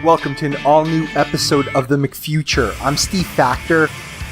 welcome to an all-new episode of the McFuture. I'm Steve Faktor,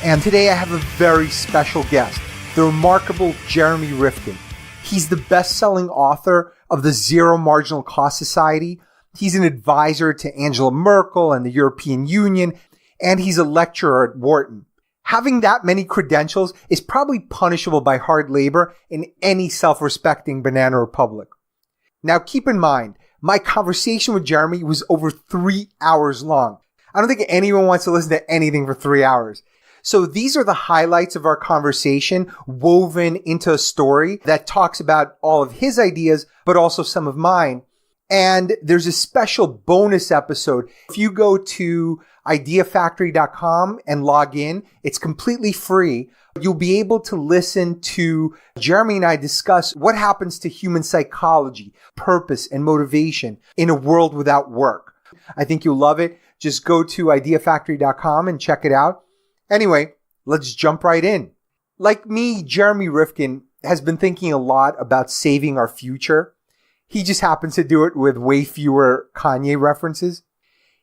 and today I have a very special guest, the remarkable Jeremy Rifkin. He's the best-selling author of the Zero Marginal Cost Society. He's an advisor to Angela Merkel and the European Union, and he's a lecturer at Wharton. Having that many credentials is probably punishable by hard labor in any self-respecting banana republic. Now, keep in mind, my conversation with Jeremy was over 3 hours long. I don't think anyone wants to listen to anything for 3 hours. So these are the highlights of our conversation woven into a story that talks about all of his ideas, but also some of mine. And there's a special bonus episode. If you go to ideafactory.com and log in, it's completely free. You'll be able to listen to Jeremy and I discuss what happens to human psychology, purpose, and motivation in a world without work. I think you'll love it. Just go to ideafactory.com and check it out. Anyway, let's jump right in. Like me, Jeremy Rifkin has been thinking a lot about saving our future. He just happens to do it with way fewer Kanye references.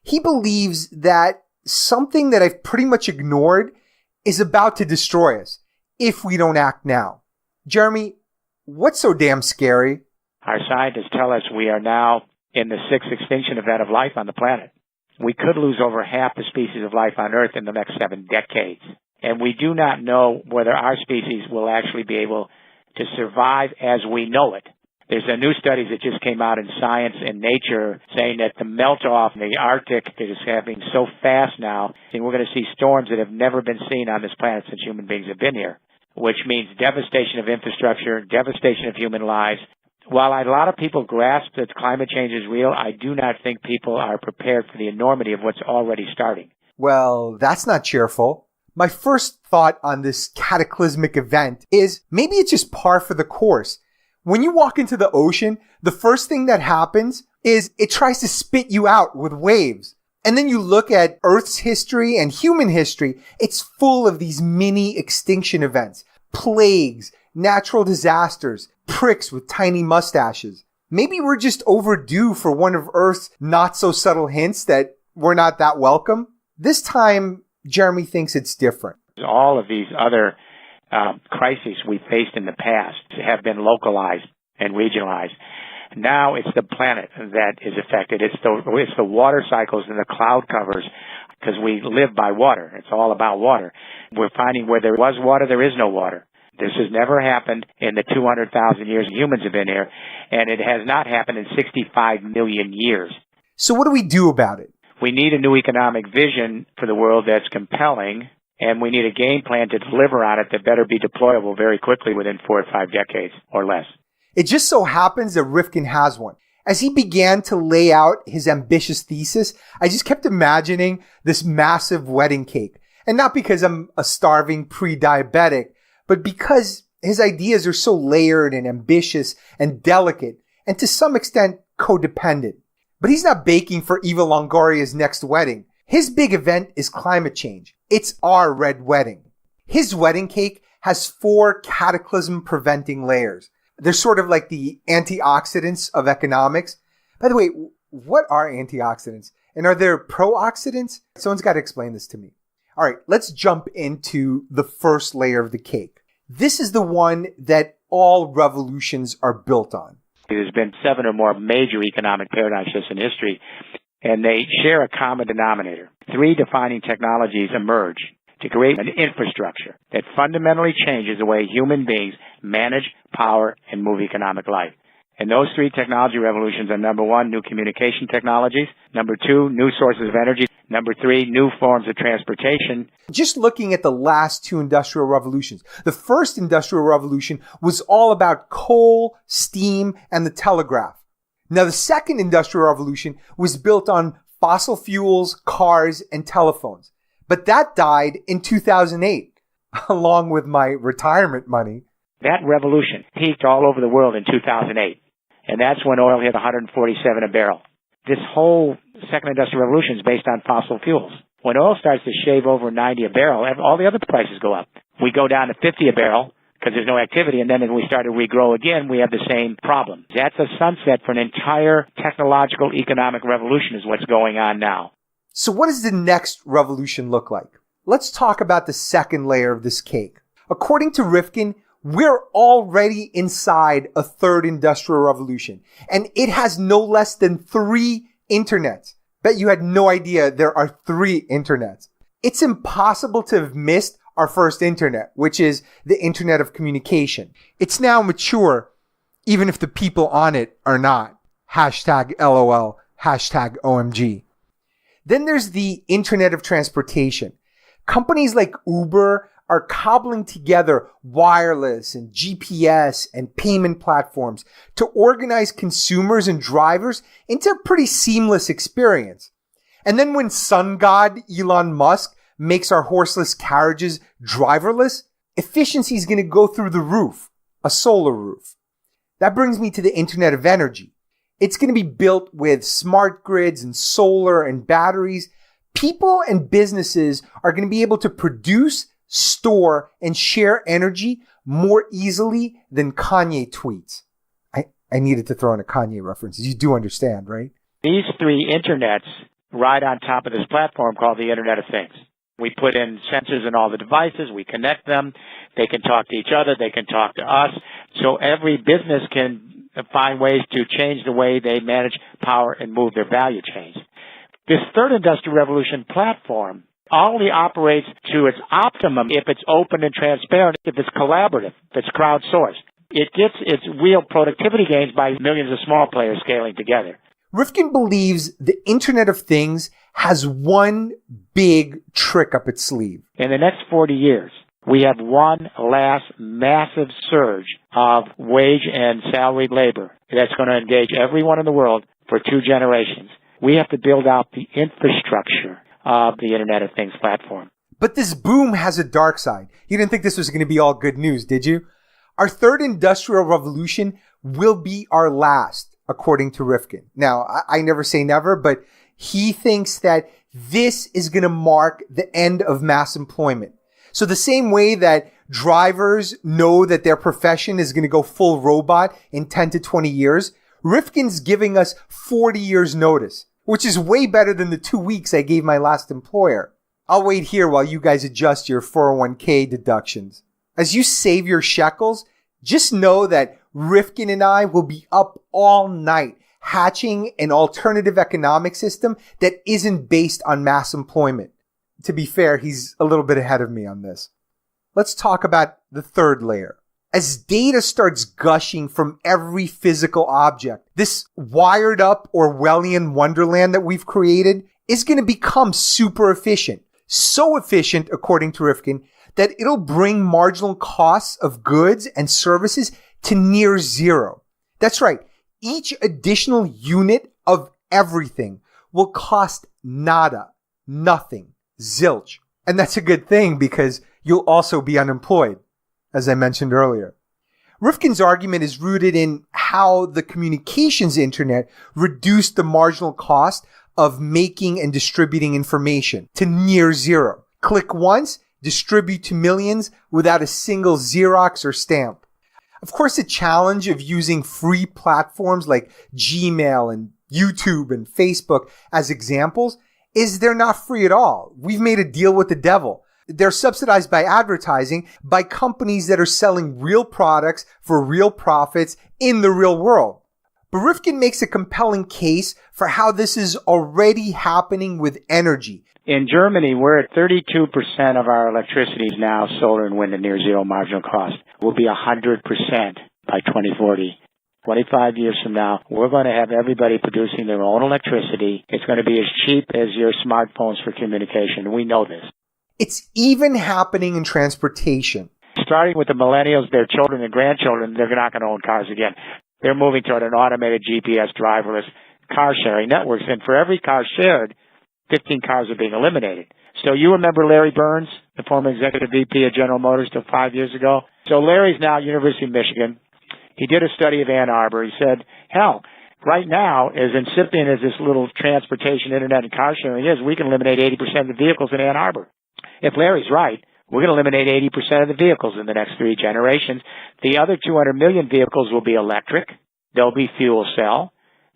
He believes that something that I've pretty much ignored is about to destroy us if we don't act now. Jeremy, what's so damn scary? Our scientists tell us we are now in the sixth extinction event of life on the planet. We could lose over half the species of life on Earth in the next 7 decades. And we do not know whether our species will actually be able to survive as we know it. There's a new study that just came out in Science and Nature saying that the melt-off in the Arctic is happening so fast now, and we're going to see storms that have never been seen on this planet since human beings have been here, which means devastation of infrastructure, devastation of human lives. While a lot of people grasp that climate change is real, I do not think people are prepared for the enormity of what's already starting. Well, that's not cheerful. My first thought on this cataclysmic event is maybe it's just par for the course. When you walk into the ocean, the first thing that happens is it tries to spit you out with waves. And then you look at Earth's history and human history, it's full of these mini extinction events, plagues, natural disasters, pricks with tiny mustaches. Maybe we're just overdue for one of Earth's not so subtle hints that we're not that welcome. This time, Jeremy thinks it's different. All of these other crises we faced in the past have been localized and regionalized. Now it's the planet that is affected. It's the water cycles and the cloud covers, because we live by water. It's all about water. We're finding where there was water, there is no water. This has never happened in the 200,000 years humans have been here, and it has not happened in 65 million years. So what do we do about it? We need a new economic vision for the world that's compelling, and we need a game plan to deliver on it that better be deployable very quickly within 4 or 5 decades or less. It just so happens that Rifkin has one. As he began to lay out his ambitious thesis, I just kept imagining this massive wedding cake. And not because I'm a starving pre-diabetic, but because his ideas are so layered and ambitious and delicate, and to some extent codependent. But he's not baking for Eva Longoria's next wedding. His big event is climate change. It's our red wedding. His wedding cake has 4 cataclysm-preventing layers. They're sort of like the antioxidants of economics. By the way, what are antioxidants? And are there pro-oxidants? Someone's got to explain this to me. All right, let's jump into the first layer of the cake. This is the one that all revolutions are built on. There's been 7 or more major economic paradigm shifts in history, and they share a common denominator. 3 defining technologies emerge to create an infrastructure that fundamentally changes the way human beings manage, power, and move economic life. And those 3 technology revolutions are, number 1, new communication technologies, number 2, new sources of energy, number 3, new forms of transportation. Just looking at the last 2 industrial revolutions, the first industrial revolution was all about coal, steam, and the telegraph. Now, the second industrial revolution was built on fossil fuels, cars, and telephones. But that died in 2008, along with my retirement money. That revolution peaked all over the world in 2008, and that's when oil hit 147 a barrel. This whole second industrial revolution is based on fossil fuels. When oil starts to shave over 90 a barrel, all the other prices go up. We go down to 50 a barrel, because there's no activity. And then as we start to regrow again, we have the same problem. That's a sunset for an entire technological economic revolution is what's going on now. So what does the next revolution look like? Let's talk about the second layer of this cake. According to Rifkin, we're already inside a third industrial revolution, and it has no less than 3 internets. Bet you had no idea there are 3 internets. It's impossible to have missed our first internet, which is the internet of communication. It's now mature, even if the people on it are not. Hashtag LOL, hashtag OMG. Then there's the internet of transportation. Companies like Uber are cobbling together wireless and GPS and payment platforms to organize consumers and drivers into a pretty seamless experience. And then when sun god Elon Musk makes our horseless carriages driverless, efficiency is going to go through the roof, a solar roof. That brings me to the Internet of Energy. It's going to be built with smart grids and solar and batteries. People and businesses are going to be able to produce, store, and share energy more easily than Kanye tweets. I needed to throw in a Kanye reference. You do understand, right? These 3 internets ride on top of this platform called the Internet of Things. We put in sensors in all the devices. We connect them. They can talk to each other. They can talk to us. So every business can find ways to change the way they manage power and move their value chains. This third industrial revolution platform only operates to its optimum if it's open and transparent, if it's collaborative, if it's crowdsourced. It gets its real productivity gains by millions of small players scaling together. Rifkin believes the Internet of Things has one big trick up its sleeve. In the next 40 years, we have one last massive surge of wage and salaried labor that's going to engage everyone in the world for 2 generations. We have to build out the infrastructure of the Internet of Things platform. But this boom has a dark side. You didn't think this was going to be all good news, did you? Our third industrial revolution will be our last, according to Rifkin. Now, I never say never, but he thinks that this is going to mark the end of mass employment. So the same way that drivers know that their profession is going to go full robot in 10 to 20 years, Rifkin's giving us 40 years notice, which is way better than the 2 weeks I gave my last employer. I'll wait here while you guys adjust your 401k deductions. As you save your shekels, just know that Rifkin and I will be up all night hatching an alternative economic system that isn't based on mass employment. To be fair, he's a little bit ahead of me on this. Let's talk about the third layer. As data starts gushing from every physical object, this wired up Orwellian wonderland that we've created is going to become super efficient. So efficient, according to Rifkin, that it'll bring marginal costs of goods and services to near zero. That's right. Each additional unit of everything will cost nada, nothing, zilch. And that's a good thing because you'll also be unemployed, as I mentioned earlier. Rifkin's argument is rooted in how the communications internet reduced the marginal cost of making and distributing information to near zero. Click once, distribute to millions without a single Xerox or stamp. Of course, the challenge of using free platforms like Gmail and YouTube and Facebook as examples is they're not free at all. We've made a deal with the devil. They're subsidized by advertising by companies that are selling real products for real profits in the real world. But Rifkin makes a compelling case for how this is already happening with energy. In Germany, we're at 32% of our electricity is now solar and wind at near zero marginal cost. We'll be 100% by 2040. 25 years from now, we're going to have everybody producing their own electricity. It's going to be as cheap as your smartphones for communication. We know this. It's even happening in transportation. Starting with the millennials, their children and grandchildren, they're not going to own cars again. They're moving toward an automated GPS driverless car sharing networks. And for every car shared, 15 cars are being eliminated. So you remember Larry Burns, the former executive VP of General Motors till 5 years ago? So Larry's now at University of Michigan. He did a study of Ann Arbor. He said, hell, right now, as incipient as this little transportation, internet, and car sharing is, we can eliminate 80% of the vehicles in Ann Arbor. If Larry's right, We're going to eliminate 80% of the vehicles in the next 3 generations. The other 200 million vehicles will be electric. They'll be fuel cell.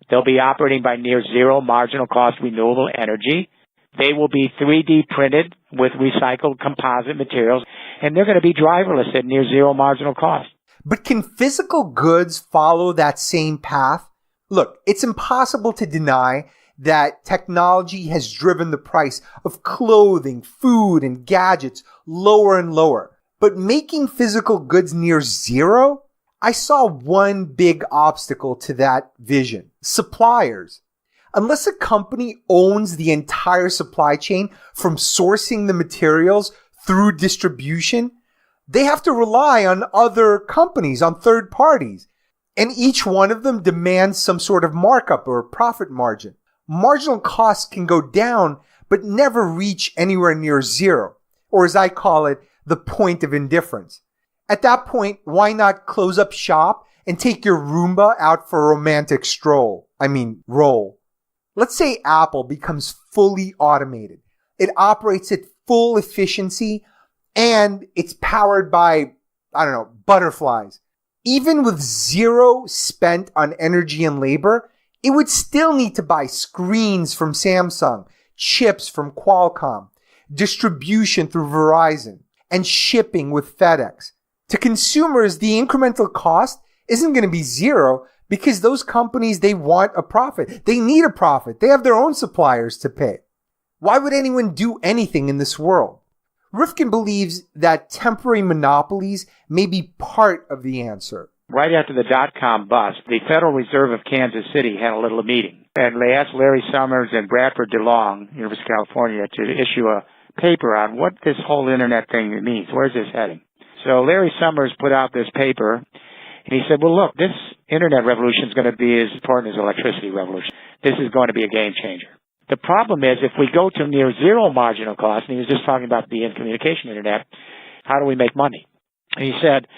They'll be operating by near zero marginal cost renewable energy. They will be 3D printed with recycled composite materials, and they're going to be driverless at near zero marginal cost. But can physical goods follow that same path? Look, it's impossible to deny that technology has driven the price of clothing, food, and gadgets lower and lower. But making physical goods near zero? I saw one big obstacle to that vision: suppliers. Unless a company owns the entire supply chain from sourcing the materials through distribution, they have to rely on other companies, on third parties. And each one of them demands some sort of markup or profit margin. Marginal costs can go down, but never reach anywhere near zero, or as I call it, the point of indifference. At that point, why not close up shop and take your Roomba out for a romantic roll? Let's say Apple becomes fully automated. It operates at full efficiency and it's powered by, butterflies. Even with zero spent on energy and labor, it would still need to buy screens from Samsung, chips from Qualcomm, distribution through Verizon, and shipping with FedEx. To consumers, the incremental cost isn't going to be zero because those companies, they want a profit. They need a profit. They have their own suppliers to pay. Why would anyone do anything in this world? Rifkin believes that temporary monopolies may be part of the answer. Right after the dot-com bust, the Federal Reserve of Kansas City had a little meeting. And they asked Larry Summers and Bradford DeLong, University of California, to issue a paper on what this whole Internet thing means. Where's this heading? So Larry Summers put out this paper, and he said, well, look, this Internet revolution is going to be as important as the electricity revolution. This is going to be a game changer. The problem is if we go to near zero marginal cost, and he was just talking about the communication Internet, how do we make money? And he said,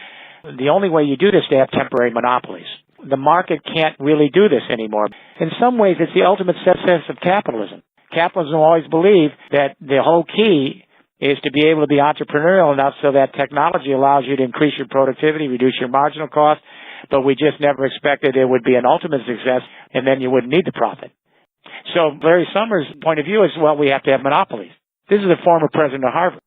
the only way you do this is to have temporary monopolies. The market can't really do this anymore. In some ways, it's the ultimate success of capitalism. Capitalism always believed that the whole key is to be able to be entrepreneurial enough so that technology allows you to increase your productivity, reduce your marginal cost, but we just never expected it would be an ultimate success, and then you wouldn't need the profit. So Larry Summers' point of view is, well, we have to have monopolies. This is the former president of Harvard.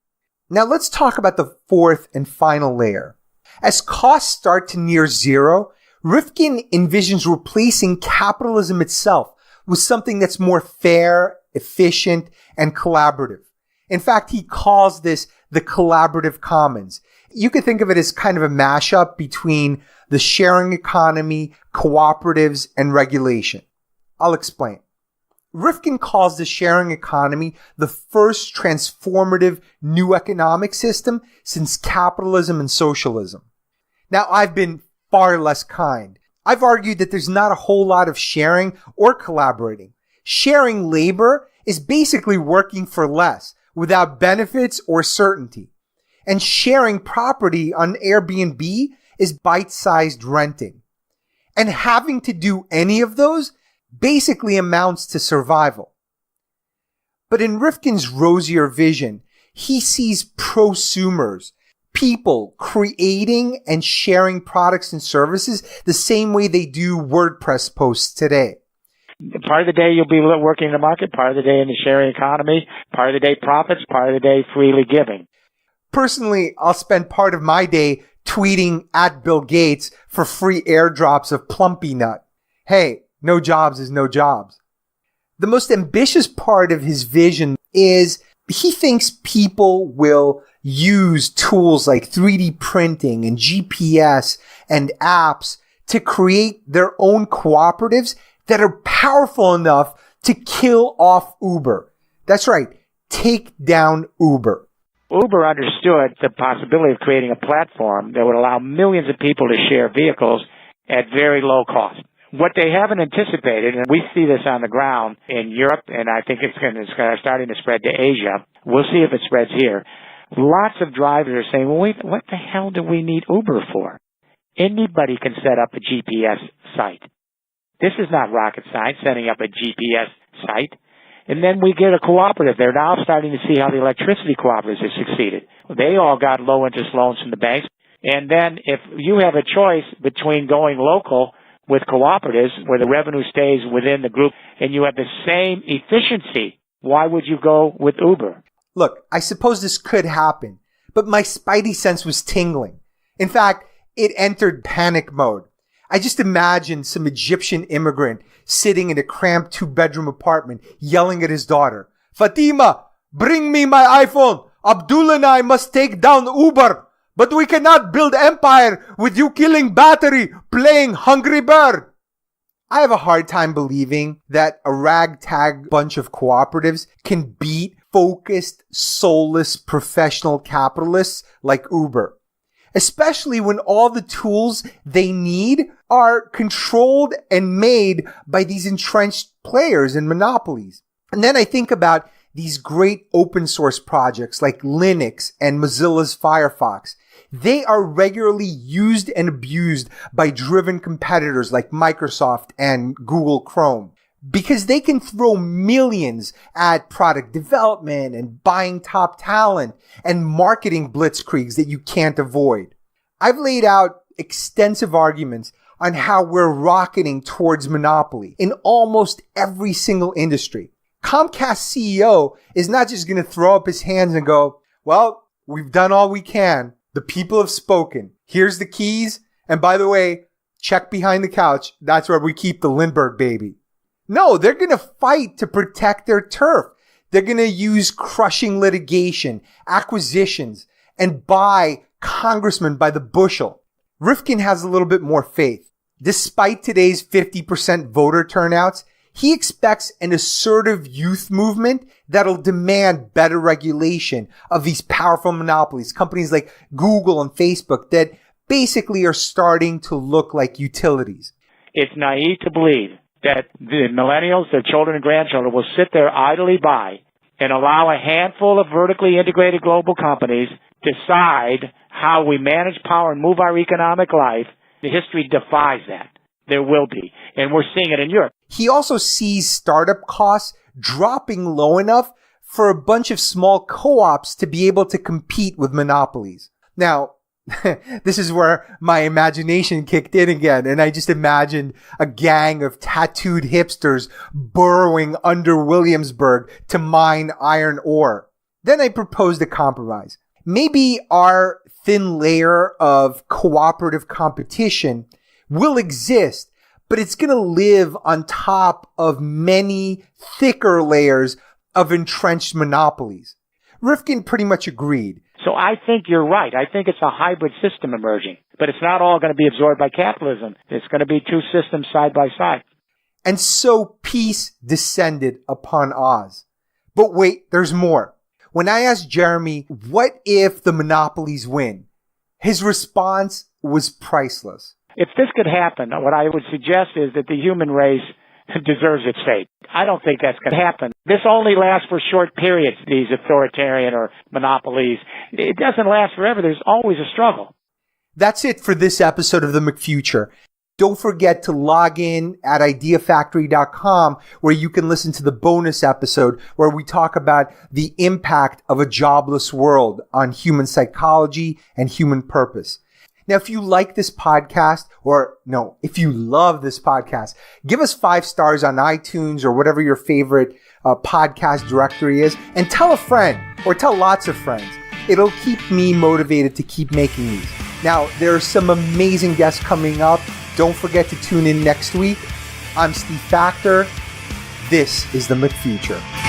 Now let's talk about the fourth and final layer. As costs start to near zero, Rifkin envisions replacing capitalism itself with something that's more fair, efficient, and collaborative. In fact, he calls this the collaborative commons. You could think of it as kind of a mashup between the sharing economy, cooperatives, and regulation. I'll explain. Rifkin calls the sharing economy the first transformative new economic system since capitalism and socialism. Now, I've been far less kind. I've argued that there's not a whole lot of sharing or collaborating. Sharing labor is basically working for less without benefits or certainty. And sharing property on Airbnb is bite-sized renting. And having to do any of those basically amounts to survival. But in Rifkin's rosier vision, he sees prosumers, people creating and sharing products and services the same way they do WordPress posts today. Part of the day you'll be working in the market, part of the day in the sharing economy, part of the day profits, part of the day freely giving. Personally, I'll spend part of my day tweeting at Bill Gates for free airdrops of Plumpy Nut. Hey, no jobs is no jobs. The most ambitious part of his vision is he thinks people will use tools like 3D printing and GPS and apps to create their own cooperatives that are powerful enough to kill off Uber. That's right. Take down Uber. Uber understood the possibility of creating a platform that would allow millions of people to share vehicles at very low cost. What they haven't anticipated, and we see this on the ground in Europe, and I think it's starting to spread to Asia. We'll see if it spreads here. Lots of drivers are saying, well, wait, what the hell do we need Uber for? Anybody can set up a GPS site. This is not rocket science, setting up a GPS site. And then we get a cooperative. They're now starting to see how the electricity cooperatives have succeeded. They all got low-interest loans from the banks. And then if you have a choice between going local with cooperatives where the revenue stays within the group and you have the same efficiency, why would you go with Uber? Look, I suppose this could happen, but my spidey sense was tingling. In fact, it entered panic mode. I just imagined some Egyptian immigrant sitting in a cramped 2-bedroom apartment yelling at his daughter, "Fatima, bring me my iPhone. Abdullah and I must take down Uber. But we cannot build empire with you killing battery, playing Hungry Bird." I have a hard time believing that a ragtag bunch of cooperatives can beat focused, soulless, professional capitalists like Uber. Especially when all the tools they need are controlled and made by these entrenched players and monopolies. And then I think about these great open source projects like Linux and Mozilla's Firefox. They are regularly used and abused by driven competitors like Microsoft and Google Chrome because they can throw millions at product development and buying top talent and marketing blitzkriegs that you can't avoid. I've laid out extensive arguments on how we're rocketing towards monopoly in almost every single industry. Comcast CEO is not just going to throw up his hands and go, "Well, we've done all we can. The people have spoken. Here's the keys. And by the way, check behind the couch. That's where we keep the Lindbergh baby." No, they're going to fight to protect their turf. They're going to use crushing litigation, acquisitions, and buy congressmen by the bushel. Rifkin has a little bit more faith. Despite today's 50% voter turnouts, he expects an assertive youth movement that'll demand better regulation of these powerful monopolies, companies like Google and Facebook that basically are starting to look like utilities. It's naive to believe that the millennials, their children and grandchildren, will sit there idly by and allow a handful of vertically integrated global companies decide how we manage power and move our economic life. The history defies that. There will be. And we're seeing it in Europe. He also sees startup costs dropping low enough for a bunch of small co-ops to be able to compete with monopolies. Now, this is where my imagination kicked in again, and I just imagined a gang of tattooed hipsters burrowing under Williamsburg to mine iron ore. Then I proposed a compromise. Maybe our thin layer of cooperative competition will exist, but it's going to live on top of many thicker layers of entrenched monopolies. Rifkin pretty much agreed. So I think you're right. I think it's a hybrid system emerging, but it's not all going to be absorbed by capitalism. It's going to be two systems side by side. And so peace descended upon Oz. But wait, there's more. When I asked Jeremy, what if the monopolies win? His response was priceless. If this could happen, what I would suggest is that the human race deserves its fate. I don't think that's going to happen. This only lasts for short periods, these authoritarian or monopolies. It doesn't last forever. There's always a struggle. That's it for this episode of The McFuture. Don't forget to log in at ideafactory.com where you can listen to the bonus episode where we talk about the impact of a jobless world on human psychology and human purpose. Now, if you like this podcast, if you love this podcast, give us 5 stars on iTunes or whatever your favorite podcast directory is, and tell a friend or tell lots of friends. It'll keep me motivated to keep making these. Now, there are some amazing guests coming up. Don't forget to tune in next week. I'm Steve Faktor. This is The McFuture.